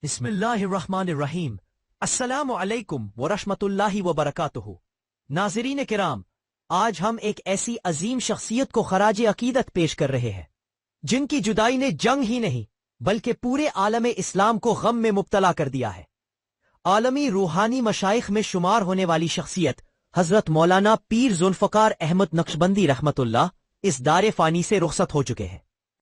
بسم اللہ الرحمن الرحیم۔ السلام علیکم ورحمۃ اللہ وبرکاتہ۔ ناظرین کرام، آج ہم ایک ایسی عظیم شخصیت کو خراج عقیدت پیش کر رہے ہیں جن کی جدائی نے جنگ ہی نہیں بلکہ پورے عالم اسلام کو غم میں مبتلا کر دیا ہے۔ عالمی روحانی مشائخ میں شمار ہونے والی شخصیت حضرت مولانا پیر ذوالفقار احمد نقشبندی رحمۃ اللہ اس دار فانی سے رخصت ہو چکے ہیں۔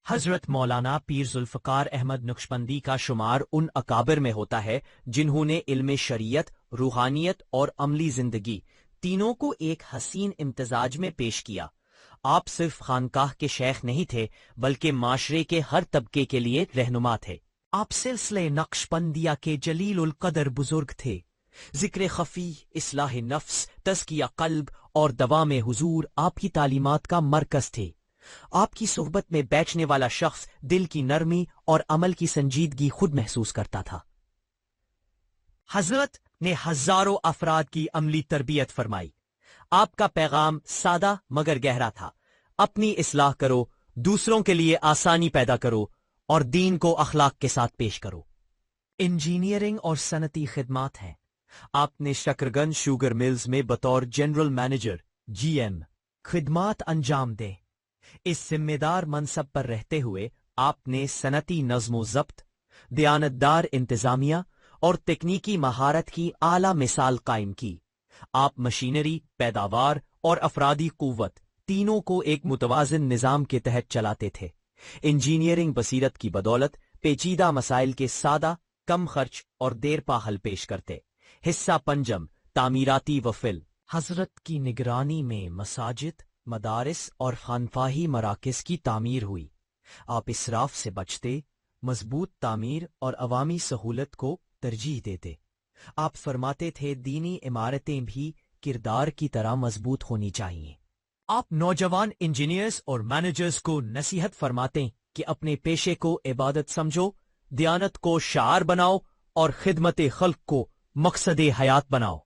حضرت مولانا پیر ذوالفقار احمد نقشبندی کا شمار ان اکابر میں ہوتا ہے جنہوں نے علم شریعت، روحانیت اور عملی زندگی تینوں کو ایک حسین امتزاج میں پیش کیا۔ آپ صرف خانقاہ کے شیخ نہیں تھے بلکہ معاشرے کے ہر طبقے کے لیے رہنما تھے۔ آپ سلسلے نقشبندیہ کے جلیل القدر بزرگ تھے۔ ذکر خفی، اصلاح نفس، تزکیہ قلب اور دوام حضور آپ کی تعلیمات کا مرکز تھے۔ آپ کی صحبت میں بیٹھنے والا شخص دل کی نرمی اور عمل کی سنجیدگی خود محسوس کرتا تھا۔ حضرت نے ہزاروں افراد کی عملی تربیت فرمائی۔ آپ کا پیغام سادہ مگر گہرا تھا۔ اپنی اصلاح کرو، دوسروں کے لیے آسانی پیدا کرو اور دین کو اخلاق کے ساتھ پیش کرو۔ انجینئرنگ اور صنعتی خدمات ہیں۔ آپ نے شکرگنج شوگر ملز میں بطور جنرل مینیجر GM خدمات انجام دیں۔ اس ذمہ دار منصب پر رہتے ہوئے آپ نے صنعتی نظم و ضبط، دیانتدار انتظامیہ اور تکنیکی مہارت کی اعلیٰ مثال قائم کی۔ آپ مشینری، پیداوار اور افرادی قوت تینوں کو ایک متوازن نظام کے تحت چلاتے تھے۔ انجینئرنگ بصیرت کی بدولت پیچیدہ مسائل کے سادہ، کم خرچ اور دیر پا حل پیش کرتے۔ حصہ پنجم، تعمیراتی وفل۔ حضرت کی نگرانی میں مساجد، مدارس اور خانفاہی مراکز کی تعمیر ہوئی۔ آپ اسراف سے بچتے، مضبوط تعمیر اور عوامی سہولت کو ترجیح دیتے۔ آپ فرماتے تھے دینی عمارتیں بھی کردار کی طرح مضبوط ہونی چاہیے۔ آپ نوجوان انجینئرز اور مینیجرز کو نصیحت فرماتے کہ اپنے پیشے کو عبادت سمجھو، دیانت کو شعار بناؤ اور خدمت خلق کو مقصد حیات بناؤ۔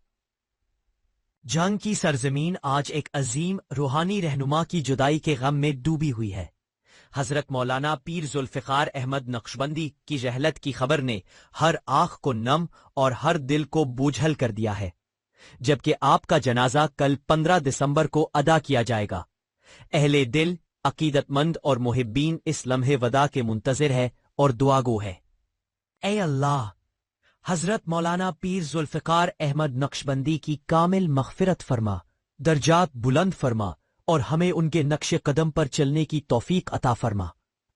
جنگ کی سرزمین آج ایک عظیم روحانی رہنما کی جدائی کے غم میں ڈوبی ہوئی ہے۔ حضرت مولانا پیر ذوالفقار احمد نقشبندی کی رحلت کی خبر نے ہر آنکھ کو نم اور ہر دل کو بوجھل کر دیا ہے، جبکہ آپ کا جنازہ کل 15 دسمبر کو ادا کیا جائے گا۔ اہل دل، عقیدت مند اور محبین اس لمحے وداع کے منتظر ہے اور دعا گو ہے۔ اے اللہ، حضرت مولانا پیر ذوالفقار احمد نقشبندی کی کامل مغفرت فرما، درجات بلند فرما اور ہمیں ان کے نقش قدم پر چلنے کی توفیق عطا فرما۔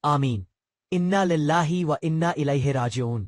آمین۔ انا للہ و انا الیہ راجعون۔